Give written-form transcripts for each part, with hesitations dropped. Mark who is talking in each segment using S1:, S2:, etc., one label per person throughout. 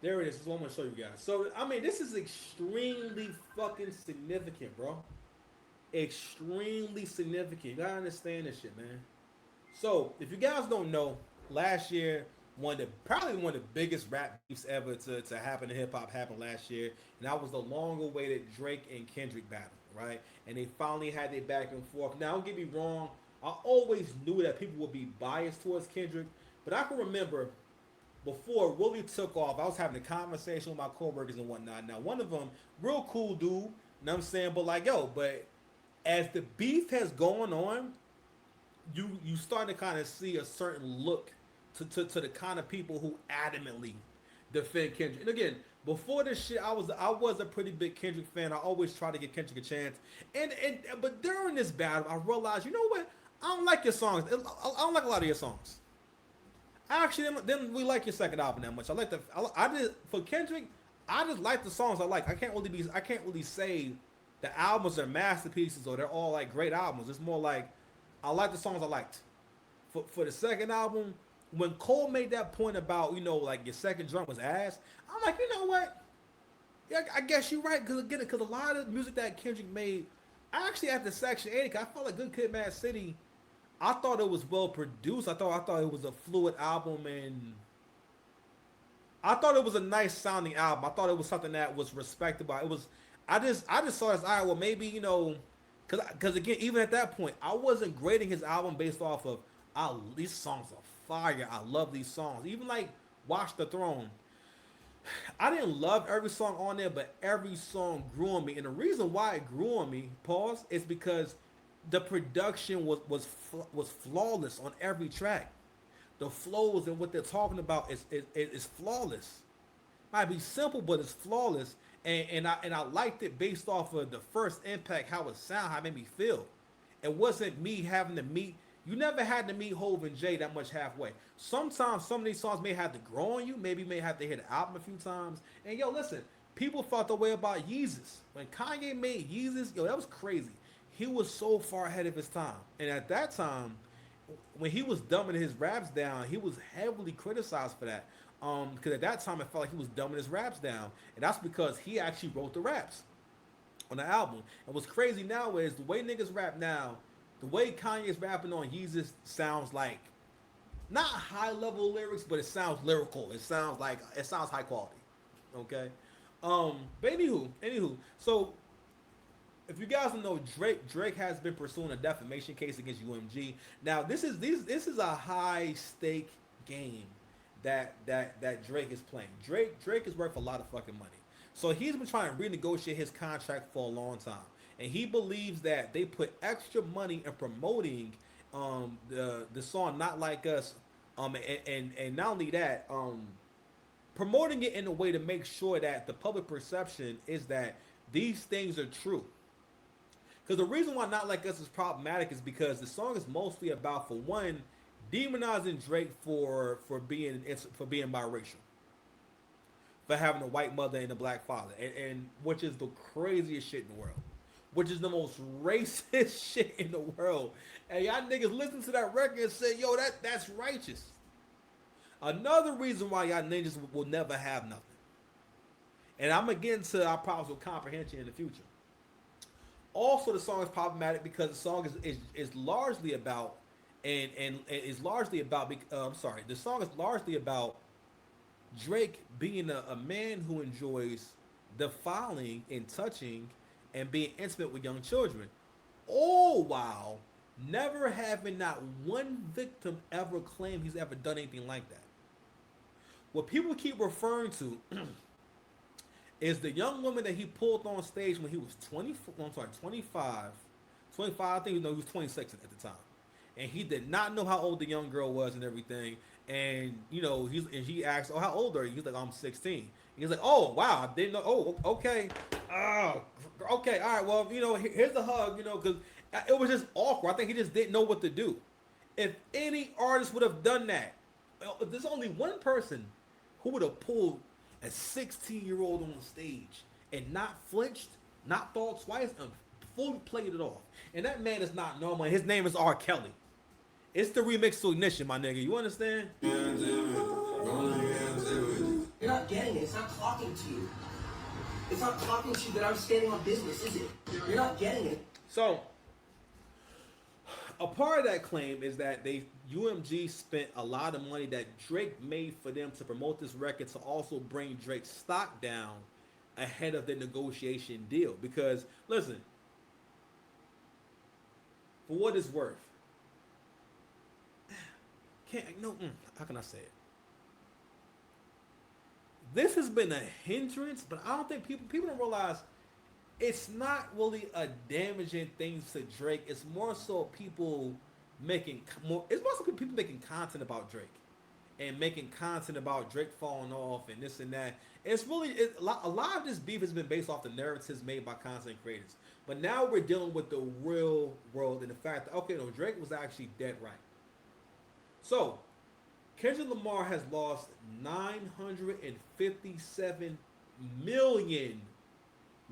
S1: There it is. This is what I'm gonna show you guys. So I mean, this is extremely fucking significant, bro. Extremely significant. You gotta understand this shit, man. So if you guys don't know, last year probably one of the biggest rap beefs ever to happen in hip hop happened last year, and that was the long-awaited Drake and Kendrick battle, right? And they finally had their back and forth. Now, don't get me wrong, I always knew that people would be biased towards Kendrick, but I can remember before it really took off, I was having a conversation with my coworkers and whatnot. Now, one of them, real cool dude, you know what I'm saying? But like, yo, but as the beef has gone on, you starting to kind of see a certain look to the kind of people who adamantly defend Kendrick. And again, before this shit, I was a pretty big Kendrick fan. I always try to give Kendrick a chance. And but during this battle, I realized, you know what? I don't like your songs. I don't like a lot of your songs. I actually didn't really like your second album that much. I did for Kendrick. I just like the songs I like. I can't really say the albums are masterpieces or they're all like great albums. It's more like I like the songs I liked. For the second album, when Cole made that point about like your second drum was ass, I'm like, you know what? Yeah, I guess you're right. Because a lot of the music that Kendrick made, I actually after Section 80, I felt like Good Kid, Mad City. I thought it was well produced. I thought it was a fluid album, and I thought it was a nice sounding album. I thought it was something that was respectable. It was. I just saw this. All right, well maybe because again, even at that point, I wasn't grading his album based off of these songs are fire. I love these songs. Even like Watch the Throne. I didn't love every song on there, but every song grew on me. And the reason why it grew on me, pause, is because the production was flawless on every track. The flows and what they're talking about is flawless. Might be simple, but it's flawless. And I liked it based off of the first impact, how it sound, how it made me feel. It wasn't me having to meet. You never had to meet Hove and Jay that much halfway. Sometimes some of these songs may have to grow on you. Maybe you may have to hit the album a few times. And yo, listen, people felt the way about Yeezus. When Kanye made Yeezus, yo, that was crazy. He was so far ahead of his time. And at that time, when he was dumbing his raps down, he was heavily criticized for that. Because at that time, it felt like he was dumbing his raps down, and that's because he actually wrote the raps on the album. And what's crazy now is the way niggas rap now, the way Kanye's rapping on Yeezus sounds like not high level lyrics, but it sounds lyrical. It sounds high quality. Okay. But anywho, so if you guys don't know, Drake has been pursuing a defamation case against UMG. Now this is a high stake game that Drake is playing. Drake is worth a lot of fucking money. So he's been trying to renegotiate his contract for a long time. And he believes that they put extra money in promoting the song Not Like Us, and not only that, promoting it in a way to make sure that the public perception is that these things are true. Because the reason why Not Like Us is problematic is because the song is mostly about, for one, demonizing Drake for being biracial, for having a white mother and a black father, and which is the craziest shit in the world, which is the most racist shit in the world. And y'all niggas listen to that record and say, yo, that's righteous. Another reason why y'all ninjas will never have nothing. And I'm gonna get into our problems with comprehension in the future. Also, the song is problematic because the song is largely about and is largely about. I'm sorry, the song is largely about Drake being a man who enjoys defiling and touching and being intimate with young children, all while never having not one victim ever claim he's ever done anything like that. What people keep referring to is the young woman that he pulled on stage when he was 20. I'm sorry, 25. 25. I think he was 26 at the time, and he did not know how old the young girl was and everything. And he asked, "Oh, how old are you?" He's like, "I'm 16." He's like, "Oh, wow, I didn't know." Oh, okay. Oh, okay. All right. Well, here's a hug. Because it was just awkward. I think he just didn't know what to do. If any artist would have done that, if there's only one person who would have pulled a 16-year-old on stage and not flinched, not thought twice, and fully played it off. And that man is not normal. His name is R. Kelly. It's the remix to Ignition, my nigga. You understand?
S2: You're not getting it. It's not talking to you. It's not talking to you that I'm standing on business, is it? You're not getting it.
S1: So, a part of that claim is that UMG spent a lot of money that Drake made for them to promote this record to also bring Drake's stock down ahead of the negotiation deal. Because listen, for what it's worth, how can I say it? This has been a hindrance, but I don't think people don't realize it's not really a damaging thing to Drake. It's more so people making more. It's more so people making content about Drake and making content about Drake falling off and this and that. It's really a lot of this beef has been based off the narratives made by content creators. But now we're dealing with the real world and the fact that okay, no, Drake was actually dead right. So Kendrick Lamar has lost 957 million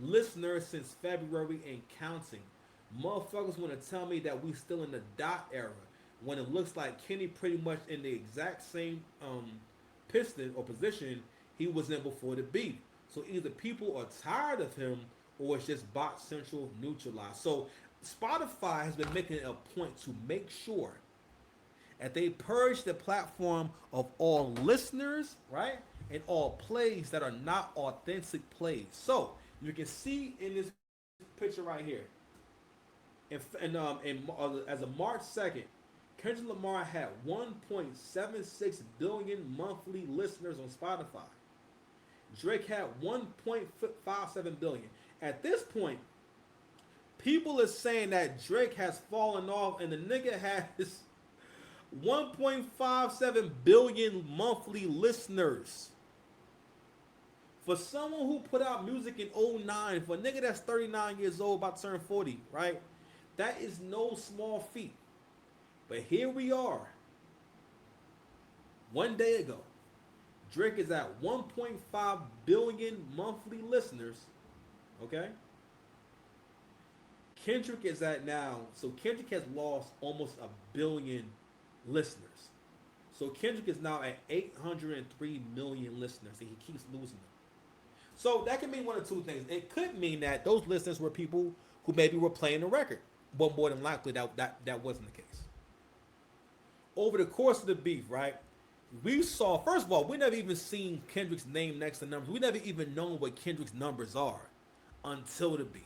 S1: listeners since February and counting. Motherfuckers want to tell me that we still in the dot era when it looks like Kenny pretty much in the exact same piston or position he was in before the beef. So either people are tired of him or it's just bot central neutralized. So Spotify has been making it a point to make sure that they purge the platform of all listeners, right, and all plays that are not authentic plays. So you can see in this picture right here, as of March 2nd, Kendrick Lamar had 1.76 billion monthly listeners on Spotify. Drake had 1.57 billion. At this point, people are saying that Drake has fallen off and the nigga has 1.57 billion monthly listeners. For someone who put out music in 2009, for a nigga that's 39 years old, about to turn 40, right? That is no small feat. But here we are. One day ago, Drake is at 1.5 billion monthly listeners. Okay? Kendrick is at now, so Kendrick has lost almost a billion listeners. So Kendrick is now at 803 million listeners, and he keeps losing them. So that can mean one of two things. It could mean that those listeners were people who maybe were playing the record, but more than likely that wasn't the case. Over the course of the beef, right, we saw, first of all, we never even seen Kendrick's name next to numbers. We never even known what Kendrick's numbers are until the beef.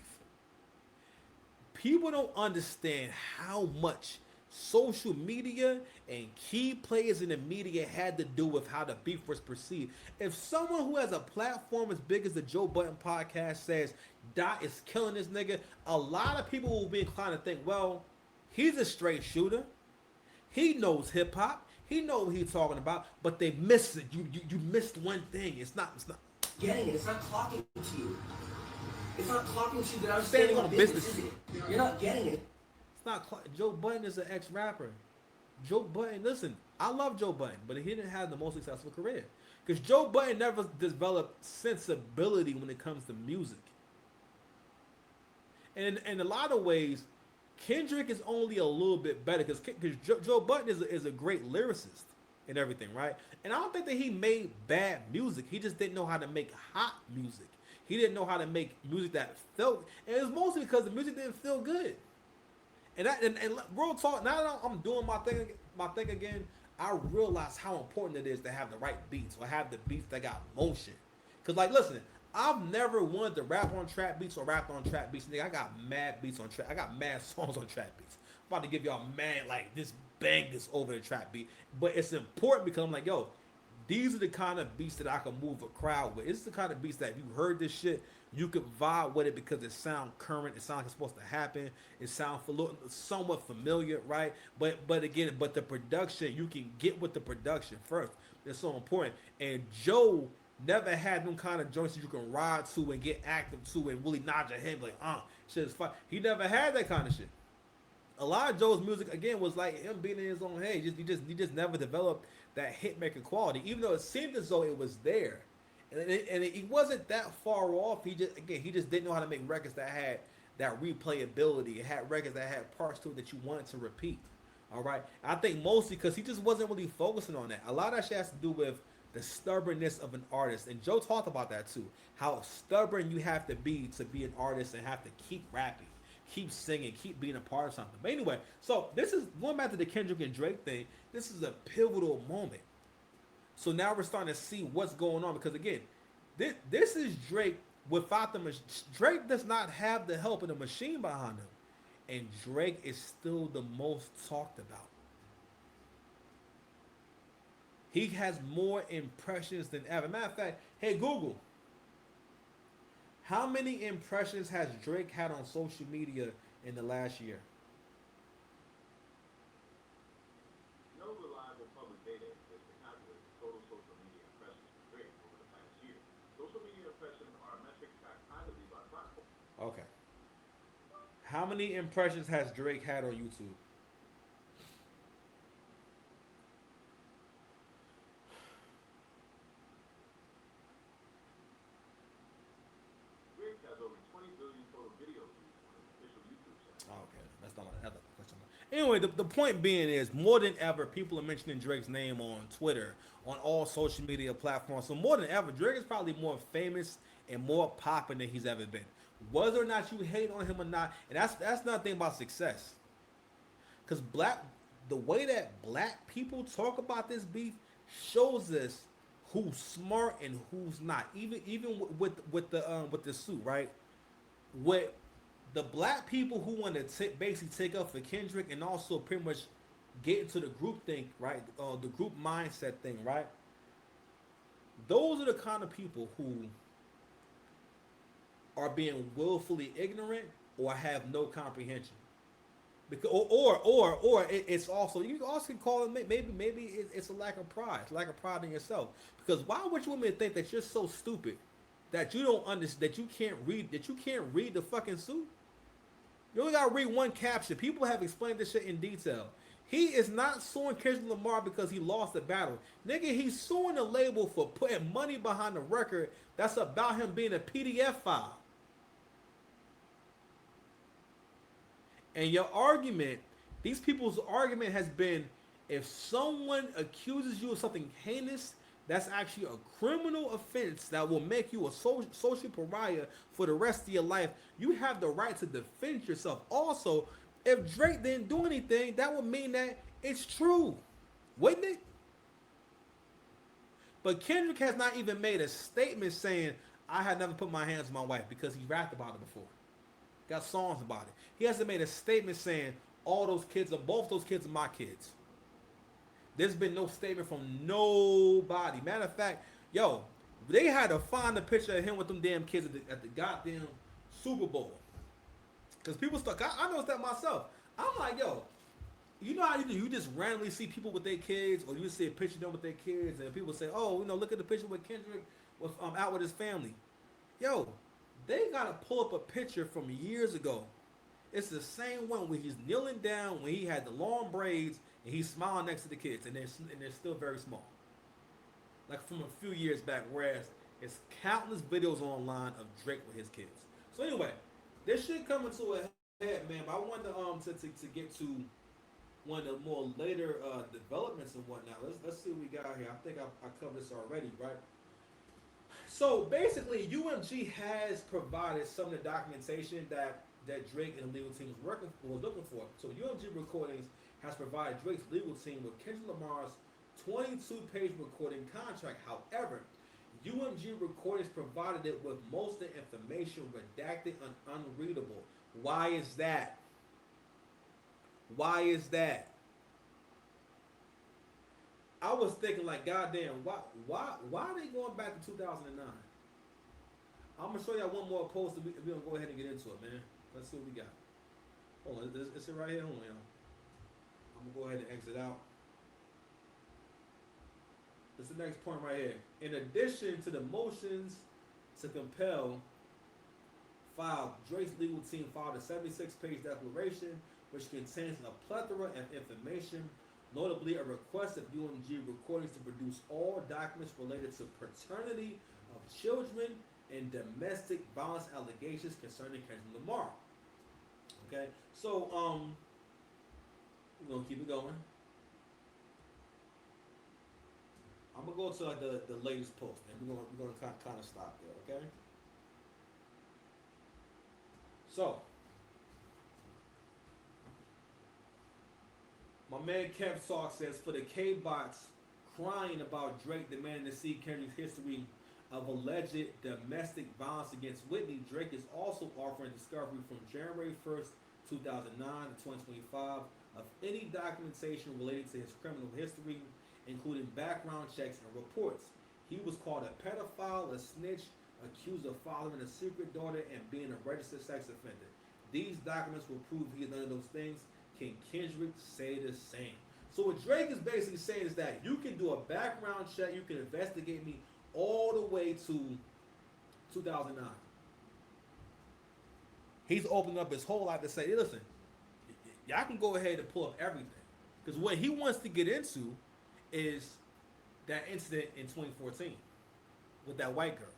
S1: People don't understand how much social media and key players in the media had to do with how the beef was perceived. If someone who has a platform as big as the Joe Budden podcast says Dot is killing this nigga, a lot of people will be inclined to think, well, he's a straight shooter. He knows hip hop. He knows what he's talking about, but they miss it. You missed one thing. It's not
S2: getting it. It's not talking to you. It's not talking to you that I'm standing on business. Is it? You're not getting it.
S1: It's not. Joe Budden is an ex-rapper. Joe Budden, listen, I love Joe Budden, but he didn't have the most successful career because Joe Budden never developed sensibility when it comes to music. And in a lot of ways, Kendrick is only a little bit better because Joe Budden is a great lyricist and everything, right? And I don't think that he made bad music. He just didn't know how to make hot music. He didn't know how to make music that felt, and it was mostly because the music didn't feel good. And real talk, now that I'm doing my thing again, I realize how important it is to have the right beats or have the beats that got motion. Cause like, listen, I've never wanted to rap on trap beats or rap on trap beats. Nigga, I got mad beats on trap. I got mad songs on trap beats. I'm about to give y'all mad like this bangers over the trap beat. But it's important because I'm like, yo, these are the kind of beats that I can move a crowd with. It's the kind of beats that if you heard this shit, you could vibe with it because it sounds current. It sounds like it's supposed to happen. It sounds somewhat familiar, right? But the production, you can get with the production first. It's so important. And Joe never had them kind of joints that you can ride to and get active to and really nod your head like, shit is fun. He never had that kind of shit. A lot of Joe's music, again, was like him being in his own head. He just never developed that hit making quality, even though it seemed as though it was there. And it wasn't that far off. He just didn't know how to make records that had that replayability. It had records that had parts to it that you wanted to repeat. All right. I think mostly because he just wasn't really focusing on that. A lot of that shit has to do with the stubbornness of an artist. And Joe talked about that too. How stubborn you have to be an artist and have to keep rapping, keep singing, keep being a part of something. But anyway, so this is going back to the Kendrick and Drake thing. This is a pivotal moment. So now we're starting to see what's going on because again, this is Drake without the machine. Drake does not have the help of the machine behind him, and Drake is still the most talked about. He has more impressions than ever. Matter of fact, hey Google, how many impressions has Drake had on social media in the last year?
S3: No reliable public data exists to calculate the total social media impressions for Drake over the past year. Social media impressions are a metric tracked privately by platforms.
S1: Okay. How many impressions has Drake had on YouTube?
S3: Drake has over 20 billion total video views on his official YouTube channel.
S1: Oh, okay, that's not my question. Anyway, the point being is more than ever, people are mentioning Drake's name on Twitter, on all social media platforms. So more than ever, Drake is probably more famous and more popping than he's ever been. Whether or not you hate on him or not, and that's not a thing about success. Because the way that black people talk about this beef shows us who's smart and who's not. Even with the suit, right? With the black people who want to basically take up for Kendrick and also pretty much get into the group thing, right? The group mindset thing, right? Those are the kind of people who are being willfully ignorant or have no comprehension. Because, it's also, you also can call it, maybe it's a lack of pride in yourself. Because why would you want me to think that you're so stupid that you don't understand, that you can't read the fucking suit? You only gotta read one caption. People have explained this shit in detail. He is not suing Kendrick Lamar because he lost the battle. Nigga, he's suing the label for putting money behind the record that's about him being a PDF file. And your argument, these people's argument has been, if someone accuses you of something heinous, that's actually a criminal offense that will make you a social pariah for the rest of your life. You have the right to defend yourself. Also, if Drake didn't do anything, that would mean that it's true, wouldn't it? But Kendrick has not even made a statement saying, I had never put my hands on my wife, because he rapped about it before. Got songs about it. He hasn't made a statement saying both those kids are my kids. There's been no statement from nobody. Matter of fact, yo, they had to find a picture of him with them damn kids at the goddamn Super Bowl. Because people stuck. I noticed that myself. I'm like, yo, you know how you do? You just randomly see people with their kids, or you see a picture of them with their kids, and people say, oh, look at the picture with Kendrick out with his family. Yo, they gotta pull up a picture from years ago. It's the same one where he's kneeling down, when he had the long braids, and he's smiling next to the kids, and they're still very small. Like from a few years back, whereas it's countless videos online of Drake with his kids. So anyway, this shit coming to a head, man. But I wanted to get to one of the more later developments and whatnot. Let's see what we got here. I think I covered this already, right? So basically, UMG has provided some of the documentation that Drake and the legal team was looking for. So UMG Recordings has provided Drake's legal team with Kendrick Lamar's 22-page recording contract. However, UMG Recordings provided it with most of the information redacted and unreadable. Why is that? Why is that? I was thinking, like, goddamn, why are they going back to 2009? I'm gonna show y'all one more post, and we're gonna go ahead and get into it, man. Let's see what we got. Hold on, is it right here? Hold on, y'all. I'm gonna go ahead and exit out. This is the next point right here. In addition to the motions to compel filed, Drake's legal team filed a 76-page declaration which contains a plethora of information, notably a request of UMG Recordings to produce all documents related to paternity of children and domestic violence allegations concerning Kendrick Lamar. Okay, so we're gonna keep it going. I'm gonna go to like the latest post, and we're gonna kind of stop there, okay? So my man Kev Talk says for the K bots crying about Drake demanding to see Kendrick's history of alleged domestic violence against Whitney, Drake is also offering discovery from January 1st, 2009 to 2025 of any documentation related to his criminal history, including background checks and reports. He was called a pedophile, a snitch, accused of fathering a secret daughter, and being a registered sex offender. These documents will prove he is none of those things. Can Kendrick say the same? So what Drake is basically saying is that you can do a background check, you can investigate me all the way to 2009. He's opened up his whole life to say, hey, listen, y'all can go ahead and pull up everything. Because what he wants to get into is that incident in 2014 with that white girl.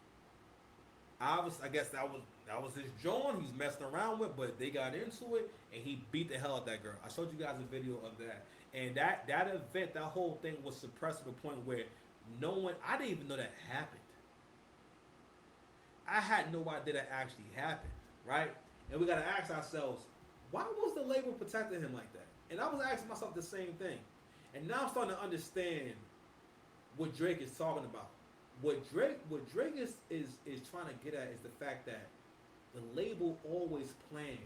S1: I guess that was his John he's messing around with, but they got into it and he beat the hell out of that girl. I showed you guys a video of that. And that event, that whole thing was suppressed to the point where no one, I didn't even know that happened. I had no idea that actually happened, right? And we gotta ask ourselves, why was the label protecting him like that? And I was asking myself the same thing. And now I'm starting to understand what Drake is talking about. What Drake is trying to get at is the fact that the label always planned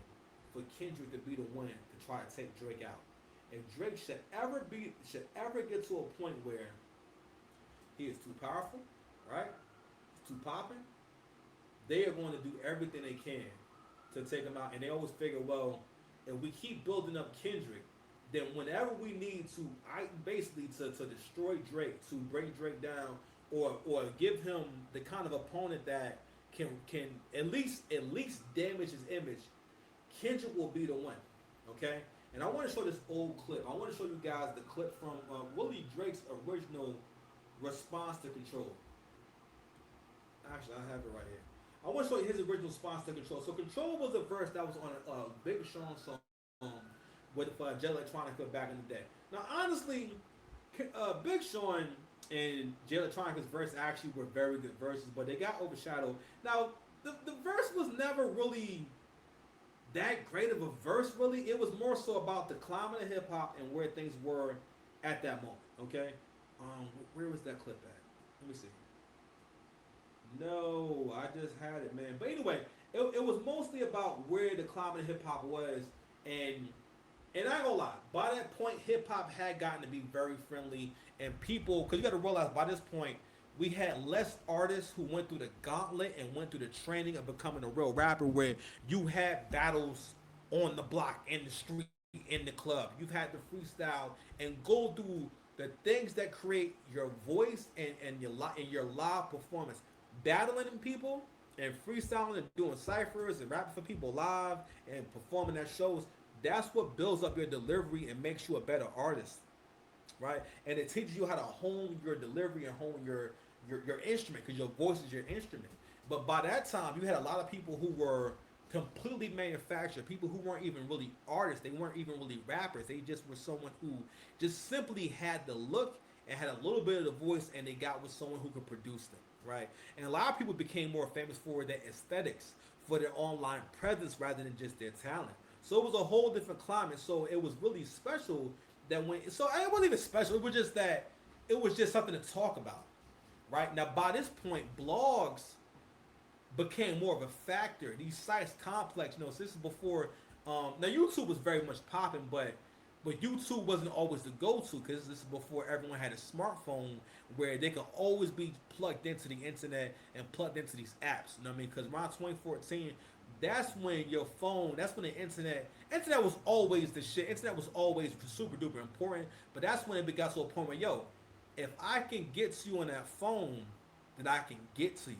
S1: for Kendrick to be the one to try to take Drake out. If Drake should ever get to a point where he is too powerful, right? He's too popping, they are going to do everything they can to take him out. And they always figure, well, if we keep building up Kendrick, then whenever we need to, basically to destroy Drake, to bring Drake down, or give him the kind of opponent that can at least damage his image, Kendrick will be the one. Okay? And I want to show this old clip. I want to show you guys the clip from Willie Drake's original response to Control. Actually, I have it right here. I want to show you his original response to Control. So Control was a verse that was on a Big Sean song with Jet Electronica back in the day. Now, honestly, Big Sean and Jet Electronica's verse actually were very good verses, but they got overshadowed. Now, the verse was never really that great of a verse, really. It was more so about the climate of hip hop and where things were at that moment. Okay, where was that clip at? Let me see. No, I just had it, man. But anyway, it was mostly about where the climate of hip hop was, and I ain't gonna lie. By that point, hip hop had gotten to be very friendly, and people, because you got to realize by this point, we had less artists who went through the gauntlet and went through the training of becoming a real rapper, where you had battles on the block, in the street, in the club. You've had to freestyle and go through the things that create your voice and your live performance. Battling people and freestyling and doing ciphers and rapping for people live and performing at shows, that's what builds up your delivery and makes you a better artist, right? And it teaches you how to hone your delivery and hone your instrument, because your voice is your instrument. But by that time, you had a lot of people who were completely manufactured, people who weren't even really artists, they weren't even really rappers, they just were someone who just simply had the look and had a little bit of the voice, and they got with someone who could produce them, right? And a lot of people became more famous for their aesthetics, for their online presence rather than just their talent. So it was a whole different climate. So it was really special that so it wasn't even special, it was just that it was just something to talk about, right? Now by this point, blogs became more of a factor. These sites complex, so this is before, now YouTube was very much popping, but YouTube wasn't always the go-to, because this is before everyone had a smartphone where they could always be plugged into the internet and plugged into these apps. You know what I mean? Because around 2014, that's when your phone, that's when the internet was always the shit. Internet was always super duper important, but that's when it got to a point where, yo, if I can get to you on that phone, then I can get to you.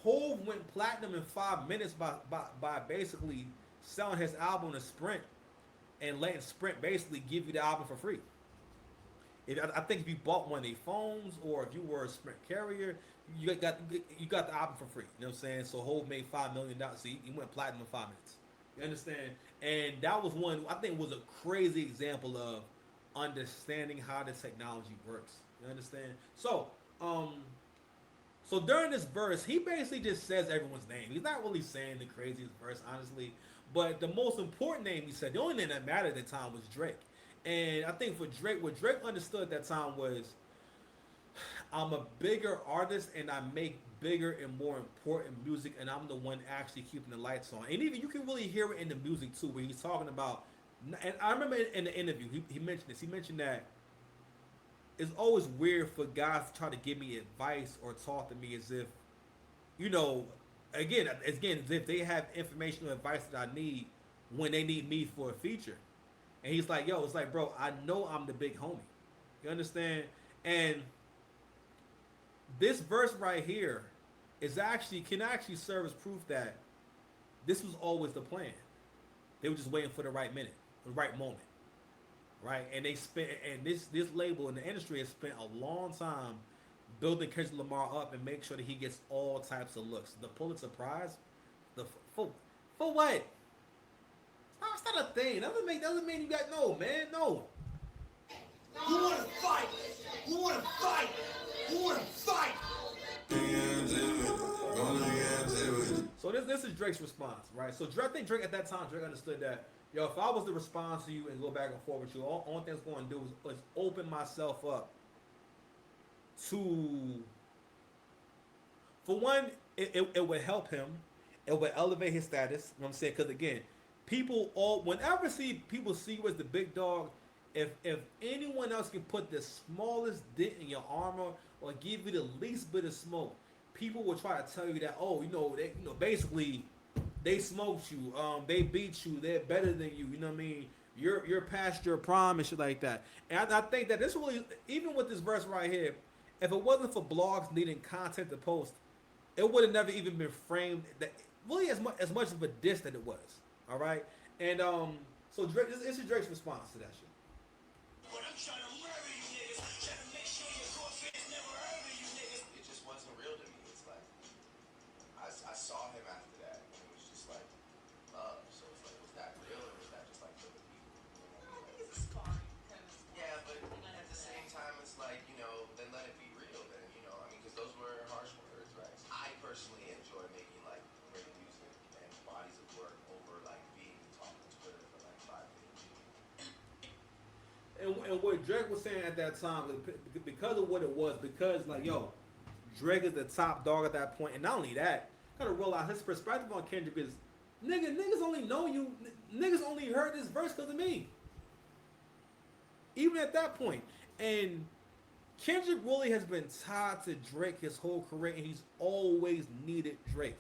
S1: Hove went platinum in 5 minutes by basically selling his album to Sprint and letting Sprint basically give you the album for free. I think if you bought one of their phones, or if you were a Sprint carrier, you got the album for free. You know what I'm saying? So Hove made $5 million. So he went platinum in 5 minutes. You understand? And that was one, I think, was a crazy example of understanding how the technology works. You understand? So during this verse, he basically just says everyone's name. He's not really saying the craziest verse, honestly. But the most important name he said, the only name that mattered at the time was Drake. And I think for Drake, what Drake understood at that time was, I'm a bigger artist and I make bigger and more important music, and I'm the one actually keeping the lights on. And even you can really hear it in the music too, where he's talking about. And I remember in the interview he mentioned this. He mentioned that it's always weird for guys to try to give me advice or talk to me as if, you know, again, as if they have information or advice that I need when they need me for a feature. And he's like, yo, it's like, bro, I know I'm the big homie. You understand? And this verse right here can actually serve as proof that this was always the plan. They were just waiting for the right minute, the right moment, right? And this label in the industry has spent a long time building Kendrick Lamar up and make sure that he gets all types of looks. The Pulitzer Prize, for what? That's not a thing. Doesn't mean you got no, man, no.
S2: Who wanna fight? Who wanna fight? Who wanna fight?
S1: So this is Drake's response, right? So I think Drake at that time, Drake understood that, yo, if I was to respond to you and go back and forth with you, only thing it's going to do is open myself up to, for one, it would help him. It would elevate his status. You know what I'm saying? Because again, whenever people see you as the big dog, if anyone else can put the smallest dent in your armor or give you the least bit of smoke, people will try to tell you that, oh, basically they smoked you, they beat you, they're better than you. You know what I mean? You're past your prime and shit like that. And I think that this really, even with this verse right here, if it wasn't for blogs needing content to post, it would have never even been framed that really as much of a diss that it was. All right, and so Drake, this is Drake's response to that shit.
S2: But I'm trying to murder you niggas, trying to make sure your core fans never heard of you niggas.
S4: It just wasn't real to me. It's like I saw him after that, and it was just like love. So it's like, was that real or was that just like for the people?
S5: I think it's a sparring kind of.
S4: Yeah, but at the same time, it's like, then let it be real. Then I mean, because those were harsh words, right? I personally enjoy making like great music and bodies of work over like being talked on Twitter for like 5 minutes.
S1: And what Drake was saying at that time, because of what it was, because like, yo, Drake is the top dog at that point, and not only that, gotta realize his perspective on Kendrick is, niggas only know you, niggas only heard this verse because of me. Even at that point, and Kendrick really has been tied to Drake his whole career, and he's always needed Drake.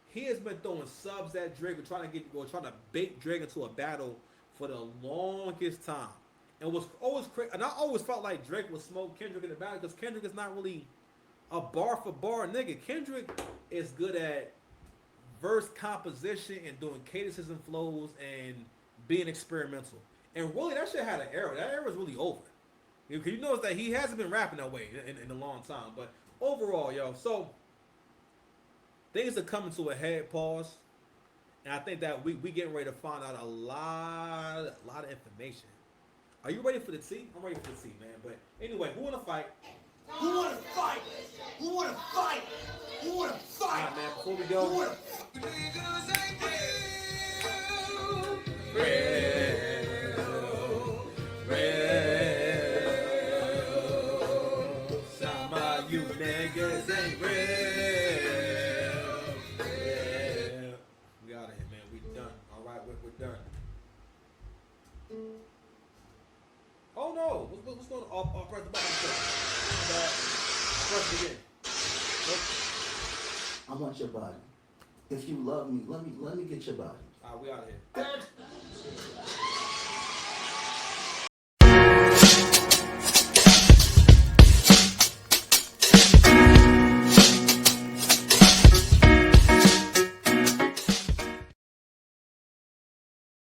S1: He has been throwing subs at Drake, trying to bait Drake into a battle for the longest time. And was always crazy. And I always felt like Drake would smoke Kendrick in the battle because Kendrick is not really a bar for bar nigga. Kendrick is good at verse composition and doing cadences and flows and being experimental. And really, that shit had an era. That era is really over. Because you notice that he hasn't been rapping that way in a long time. But overall, yo, so things are coming to a head, pause. And I think that we getting ready to find out a lot of information. Are you ready for the tea? I'm ready for the tea, man. But anyway, who wanna fight?
S2: Who wanna fight? Who wanna fight? Who wanna fight?
S1: All right, man. Before we go,
S2: Who wanna
S1: some of you niggas ain't real. We out of here, man. We done. All right, we're done. Oh no! What's going on? I'll press the button. Press it again.
S2: I want your body. If you love me, let me get your body.
S1: All right, we out of here.